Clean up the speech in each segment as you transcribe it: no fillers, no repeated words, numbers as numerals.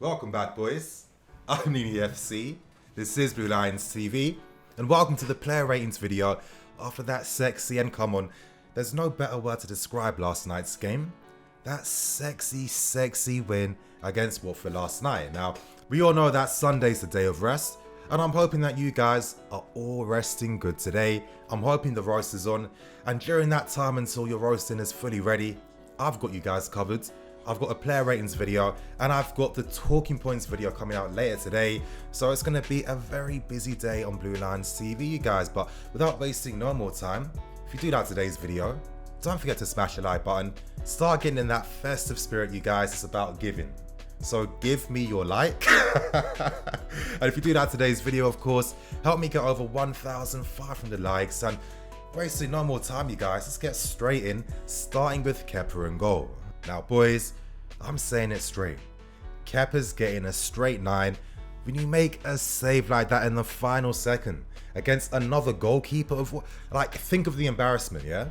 Welcome back, boys. I'm Nini FC, this is Blue Lions TV, and welcome to the player ratings video after that sexy, and come on, there's no better word to describe last night's game. That sexy win against Watford last night. Now, we all know that Sunday's the day of rest, and I'm hoping that you guys are all resting good today. I'm hoping the roast is on, and during that time until your roasting is fully ready, I've got you guys covered. I've got a player ratings video and I've got the talking points video coming out later today. So it's going to be a very busy day on Blue Lions TV, you guys. But without wasting no more time, if you do like today's video, don't forget to smash the like button. Start getting in that festive spirit, you guys. It's about giving. So give me your like. And if you do like today's video, of course, help me get over 1,500 likes. And wasting no more time, you guys, let's get straight in, starting with Kepa in goal. Now, boys, I'm saying it straight. Kepa's getting a straight 9 when you make a save like that in the final second against another goalkeeper. Think of the embarrassment, yeah?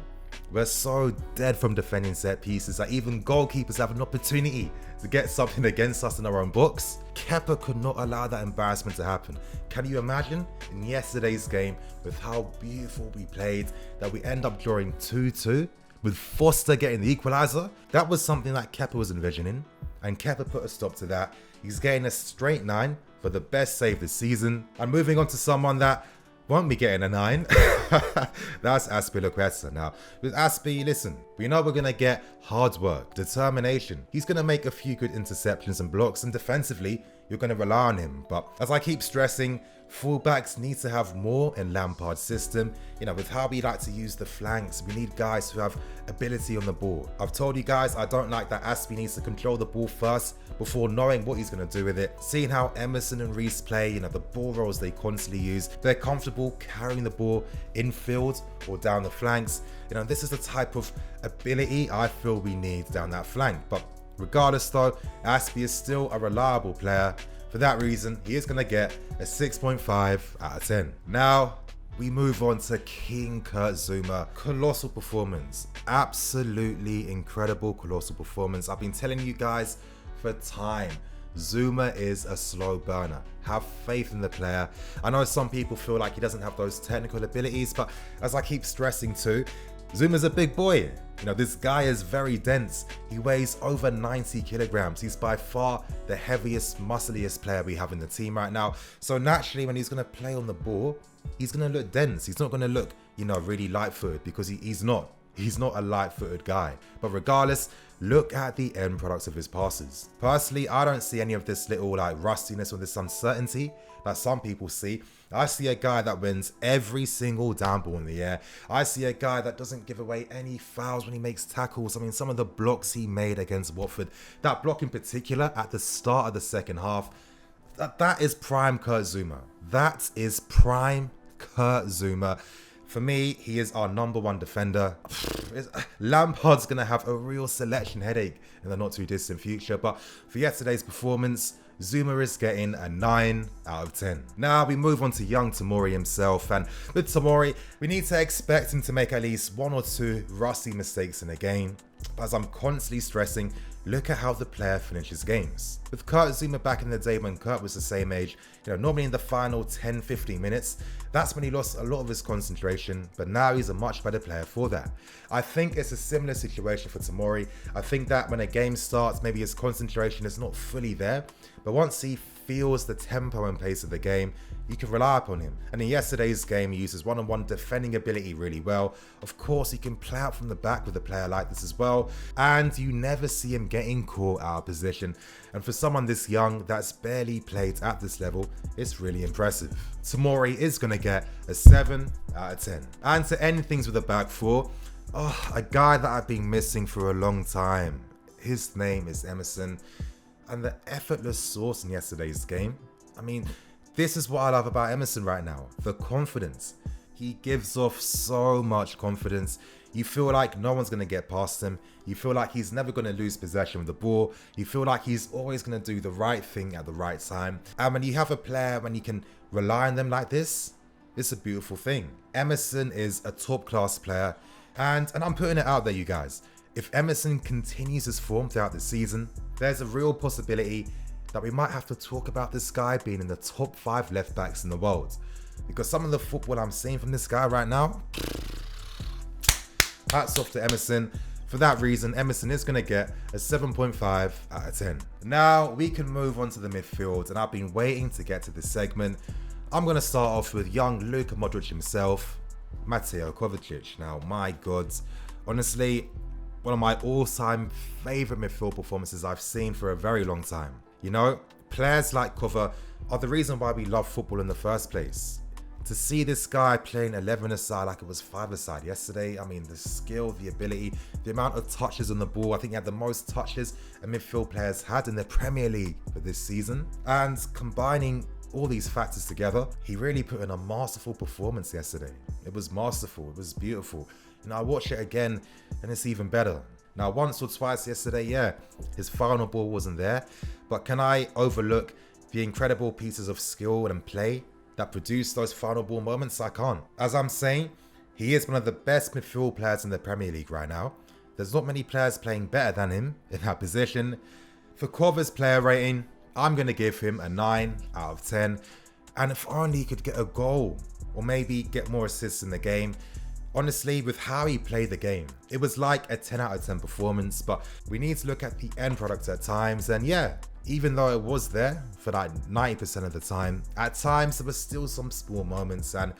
We're so dead from defending set pieces that even goalkeepers have an opportunity to get something against us in our own books. Kepa could not allow that embarrassment to happen. Can you imagine in yesterday's game with how beautiful we played that we end up drawing 2-2? With Foster getting the equaliser? That was something that Kepa was envisioning, and Kepa put a stop to that. He's getting a straight 9 for the best save this season. And moving on to someone that won't be getting a 9, that's Azpilicueta. Now, with Azpi, listen, we know we're going to get hard work, determination. He's going to make a few good interceptions and blocks, and defensively, you're going to rely on him. But as I keep stressing, fullbacks need to have more in Lampard's system. You know, with how we like to use the flanks, we need guys who have ability on the ball. I've told you guys I don't like that Azpi needs to control the ball first before knowing what he's going to do with it. Seeing how Emerson and Reece play, you know, the ball rolls they constantly use, they're comfortable carrying the ball infield or down the flanks. You know, this is the type of ability I feel we need down that flank. But regardless though, Azpi is still a reliable player. For that reason, he is going to get a 6.5 out of 10. Now, we move on to King Kurt Zouma. Colossal performance. Absolutely incredible colossal performance. I've been telling you guys for time, Zouma is a slow burner. Have faith in the player. I know some people feel like he doesn't have those technical abilities, but as I keep stressing too, Zouma's a big boy. You know, this guy is very dense. He weighs over 90 kilograms. He's by far the heaviest, muscliest player we have in the team right now. So naturally, when he's going to play on the ball, he's going to look dense. He's not going to look, you know, really light-footed, because he's not. He's not a light-footed guy. But regardless, look at the end products of his passes. Personally, I don't see any of this little rustiness or this uncertainty that some people see. I see a guy that wins every single down ball in the air. I see a guy that doesn't give away any fouls when he makes tackles. I mean, some of the blocks he made against Watford, that block in particular at the start of the second half, that is prime Kurt Zouma. That is prime Kurt Zouma. For me, he is our #1 defender. Lampard's going to have a real selection headache in the not too distant future. But for yesterday's performance, Zouma is getting a 9 out of 10. Now we move on to young Tomori himself, and with Tomori, we need to expect him to make at least 1 or 2 rusty mistakes in a game. But as I'm constantly stressing, look at how the player finishes games. With Kurt Zouma back in the day when Kurt was the same age, you know, normally in the final 10-15 minutes, that's when he lost a lot of his concentration, but now he's a much better player for that. I think it's a similar situation for Tomori. I think that when a game starts, maybe his concentration is not fully there, but once he feels the tempo and pace of the game, you can rely upon him. And in yesterday's game, he uses one-on-one defending ability really well. Of course, he can play out from the back with a player like this as well. And you never see him getting caught out of position. And for someone this young that's barely played at this level, it's really impressive. Tomori is going to get a 7 out of 10. And to end things with a back four, a guy that I've been missing for a long time. His name is Emerson. And the effortless source in yesterday's game. I mean, this is what I love about Emerson right now. The confidence. He gives off so much confidence. You feel like no one's going to get past him. You feel like he's never going to lose possession of the ball. You feel like he's always going to do the right thing at the right time. And when you have a player, when you can rely on them like this, it's a beautiful thing. Emerson is a top class player. And I'm putting it out there, you guys. If Emerson continues his form throughout the season, there's a real possibility that we might have to talk about this guy being in the top 5 left backs in the world. Because some of the football I'm seeing from this guy right now, hats off to Emerson. For that reason, Emerson is going to get a 7.5 out of 10. Now, we can move on to the midfield, and I've been waiting to get to this segment. I'm going to start off with young Luka Modric himself, Mateo Kovacic. Now, my God, honestly, one of my all-time favourite midfield performances I've seen for a very long time. You know, players like Kova are the reason why we love football in the first place. To see this guy playing 11 aside like it was 5 aside yesterday, I mean, the skill, the ability, the amount of touches on the ball. I think he had the most touches a midfield players had in the Premier League for this season. And combining all these factors together, he really put in a masterful performance yesterday. It was masterful, it was beautiful. And I watched it again and it's even better. Now, once or twice yesterday, yeah, his final ball wasn't there. But can I overlook the incredible pieces of skill and play that produce those final ball moments? I can't. As I'm saying, he is one of the best midfield players in the Premier League right now. There's not many players playing better than him in that position. For Kova's player rating, I'm going to give him a 9 out of 10. And if only he could get a goal or maybe get more assists in the game. Honestly, with how he played the game, it was like a 10 out of 10 performance, but we need to look at the end product at times. And yeah, even though it was there for like 90% of the time, at times there was still some small moments. And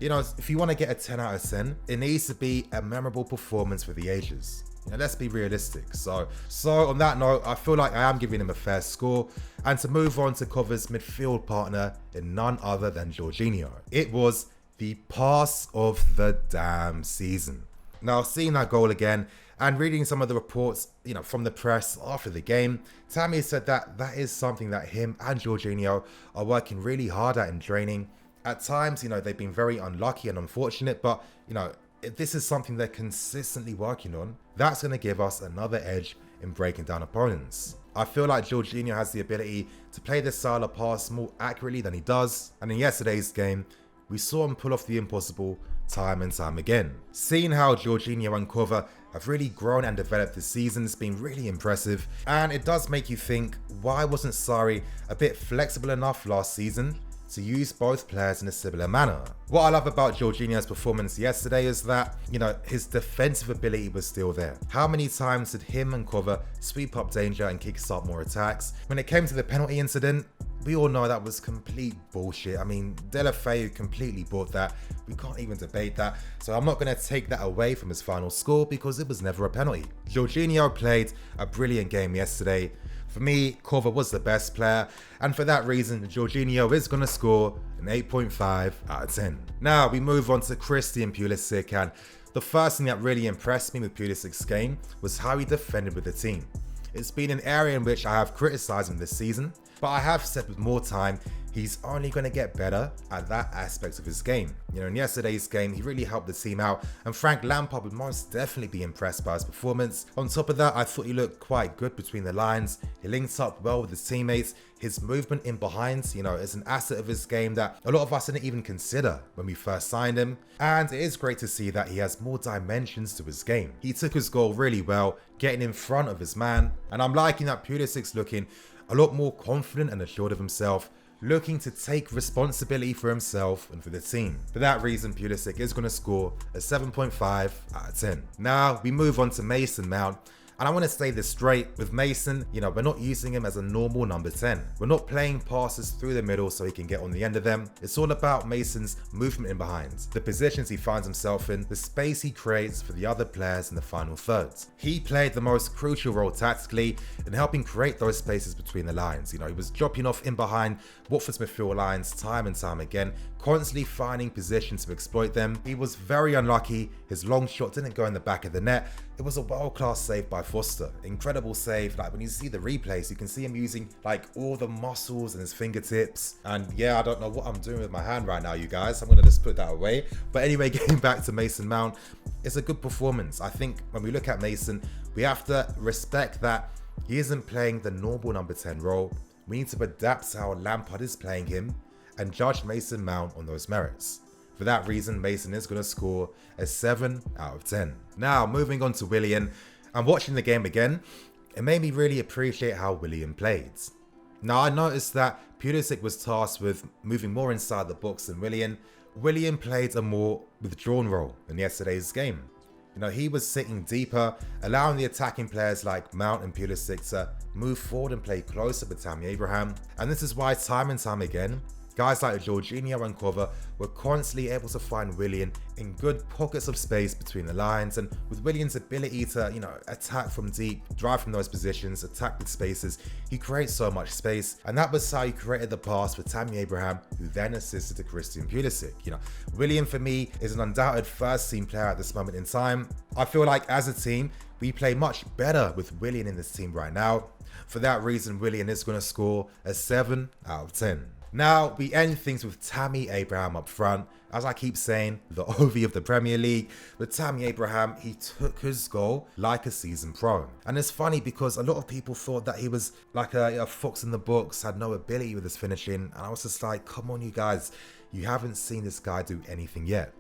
you know, if you want to get a 10 out of 10, it needs to be a memorable performance for the ages. You know, let's be realistic. So on that note, I feel like I am giving him a fair score. And to move on to Kova's midfield partner in none other than Jorginho. It was the pass of the damn season. Now, seeing that goal again and reading some of the reports, you know, from the press after the game, Tammy said that that is something that him and Jorginho are working really hard at in training. At times, you know, they've been very unlucky and unfortunate, but, you know, if this is something they're consistently working on, that's going to give us another edge in breaking down opponents. I feel like Jorginho has the ability to play this style of pass more accurately than he does, and in yesterday's game, we saw him pull off the impossible time and time again. Seeing how Jorginho and Kova have really grown and developed this season has been really impressive, and it does make you think, why wasn't Sarri a bit flexible enough last season to use both players in a similar manner? What I love about Jorginho's performance yesterday is that, you know, his defensive ability was still there. How many times did him and Kova sweep up danger and kickstart more attacks? When it came to the penalty incident, we all know that was complete bullshit. I mean, Deulofeu completely bought that. We can't even debate that. So I'm not going to take that away from his final score because it was never a penalty. Jorginho played a brilliant game yesterday. For me, Kova was the best player, and for that reason, Jorginho is going to score an 8.5 out of 10. Now, we move on to Christian Pulisic, and the first thing that really impressed me with Pulisic's game was how he defended with the team. It's been an area in which I have criticised him this season, but I have said with more time, he's only going to get better at that aspect of his game. You know, in yesterday's game, he really helped the team out, and Frank Lampard would most definitely be impressed by his performance. On top of that, I thought he looked quite good between the lines. He linked up well with his teammates. His movement in behind, you know, is an asset of his game that a lot of us didn't even consider when we first signed him. And it is great to see that he has more dimensions to his game. He took his goal really well, getting in front of his man. And I'm liking that Pulisic's looking a lot more confident and assured of himself, looking to take responsibility for himself and for the team. For that reason, Pulisic is going to score a 7.5 out of 10. Now, we move on to Mason Mount. And I want to say this straight, with Mason, you know, we're not using him as a normal number 10. We're not playing passes through the middle so he can get on the end of them. It's all about Mason's movement in behind, the positions he finds himself in, the space he creates for the other players in the final thirds. He played the most crucial role tactically in helping create those spaces between the lines. You know, he was dropping off in behind Watford's midfield lines time and time again, constantly finding positions to exploit them. He was very unlucky. His long shot didn't go in the back of the net. It was a world-class save by Foster. Incredible save. Like, when you see the replays, you can see him using like all the muscles in his fingertips. And yeah, I don't know what I'm doing with my hand right now, you guys. I'm gonna just put that away. But anyway, getting back to Mason Mount, it's a good performance. I think when we look at Mason, we have to respect that he isn't playing the normal number 10 role. We need to adapt to how Lampard is playing him and judge Mason Mount on those merits. For that reason, Mason is going to score a 7 out of 10. Now, moving on to Willian, and watching the game again, it made me really appreciate how Willian played. Now, I noticed that Pulisic was tasked with moving more inside the box than Willian. Willian played a more withdrawn role in yesterday's game. You know, he was sitting deeper, allowing the attacking players like Mount and Pulisic to move forward and play closer with Tammy Abraham. And this is why time and time again, guys like Jorginho and Kova were constantly able to find Willian in good pockets of space between the lines, and with Willian's ability to, attack from deep, drive from those positions, attack with spaces, he creates so much space, and that was how he created the pass for Tammy Abraham, who then assisted to Christian Pulisic. Willian for me is an undoubted first team player at this moment in time. I feel like as a team, we play much better with Willian in this team right now. For that reason, Willian is going to score a 7 out of 10. Now, we end things with Tammy Abraham up front. As I keep saying, the OV of the Premier League. With Tammy Abraham, he took his goal like a seasoned pro. And it's funny because a lot of people thought that he was like a fox in the books, had no ability with his finishing. And I was just like, come on, you guys. You haven't seen this guy do anything yet.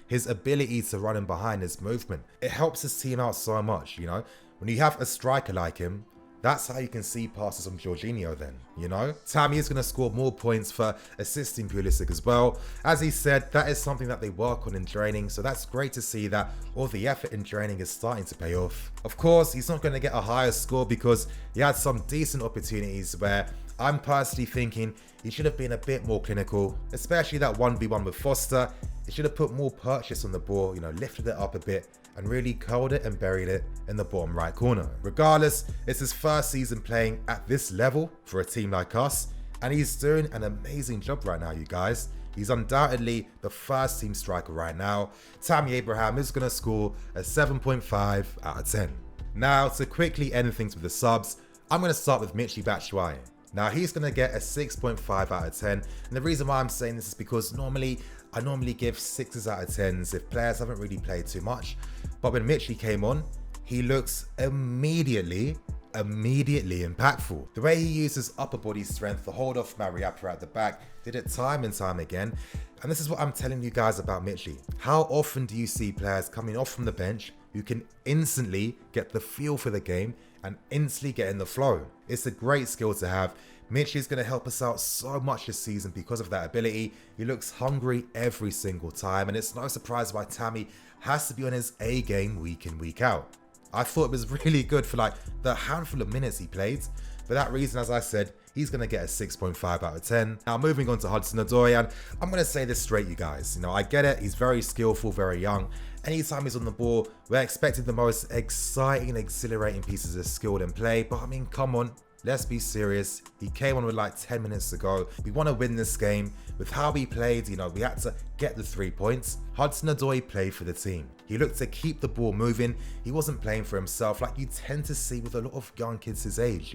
His ability to run in behind his movement, it helps his team out so much, When you have a striker like him, that's how you can see passes from Jorginho then, Tammy is going to score more points for assisting Pulisic as well. As he said, that is something that they work on in training, so that's great to see that all the effort in training is starting to pay off. Of course, he's not going to get a higher score because he had some decent opportunities where I'm personally thinking he should have been a bit more clinical, especially that 1v1 with Foster. He should have put more purchase on the ball, lifted it up a bit and really curled it and buried it in the bottom right corner. Regardless, it's his first season playing at this level for a team like us, and he's doing an amazing job right now, you guys. He's undoubtedly the first team striker right now. Tammy Abraham is going to score a 7.5 out of 10. Now, to quickly end things with the subs, I'm going to start with Michy Batshuayi. Now, he's going to get a 6.5 out of 10. And the reason why I'm saying this is because I normally give 6s out of 10s if players haven't really played too much. But when Michy came on, he looks immediately impactful. The way he uses upper body strength to hold off Mariappa at the back, did it time and time again. And this is what I'm telling you guys about Michy. How often do you see players coming off from the bench who can instantly get the feel for the game and instantly get in the flow? It's a great skill to have. Michy is going to help us out so much this season because of that ability. He looks hungry every single time, and it's no surprise why Tammy has to be on his A game week in, week out. I thought it was really good for like the handful of minutes he played. For that reason, as I said, he's going to get a 6.5 out of 10. Now, moving on to Hudson-Odoi, and I'm going to say this straight, you guys. I get it. He's very skillful, very young. Anytime he's on the ball, we're expecting the most exciting, exhilarating pieces of skill and play. But I mean, come on. Let's be serious. He came on with like 10 minutes to go. We want to win this game. With how he played, we had to get the 3 points. Hudson-Odoi played for the team. He looked to keep the ball moving. He wasn't playing for himself like you tend to see with a lot of young kids his age,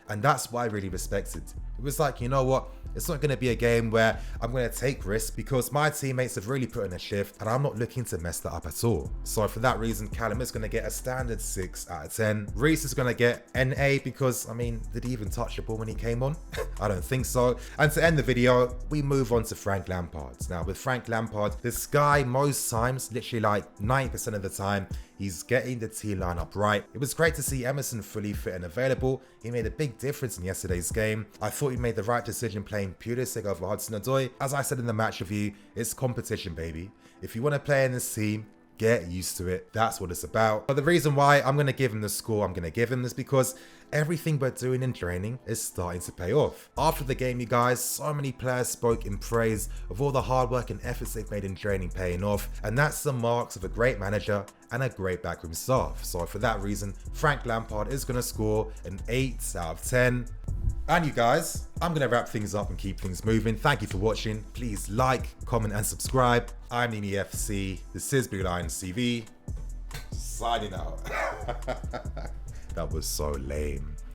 And that's why I really respected. It was like, you know what? It's not going to be a game where I'm going to take risks because my teammates have really put in a shift and I'm not looking to mess that up at all. So for that reason, Callum is going to get a standard 6 out of 10. Reece is going to get an A because, I mean, did he even touch the ball when he came on? I don't think so. And to end the video, we move on to Frank Lampard. Now with Frank Lampard, this guy most times, literally like 90% of the time, he's getting the team lineup right. It was great to see Emerson fully fit and available. He made a big difference in yesterday's game. I thought he made the right decision playing Pulisic over Hudson-Odoi. As I said in the match review, it's competition, baby. If you want to play in this team, get used to it. That's what it's about. But the reason why I'm going to give him the score I'm going to give him is because everything we're doing in training is starting to pay off. After the game, you guys, so many players spoke in praise of all the hard work and efforts they've made in training paying off. And that's the marks of a great manager and a great backroom staff. So for that reason, Frank Lampard is going to score an 8 out of 10. And you guys, I'm going to wrap things up and keep things moving. Thank you for watching. Please like, comment and subscribe. I'm Nini FC. This is Blue Lions TV. Signing out. That was so lame.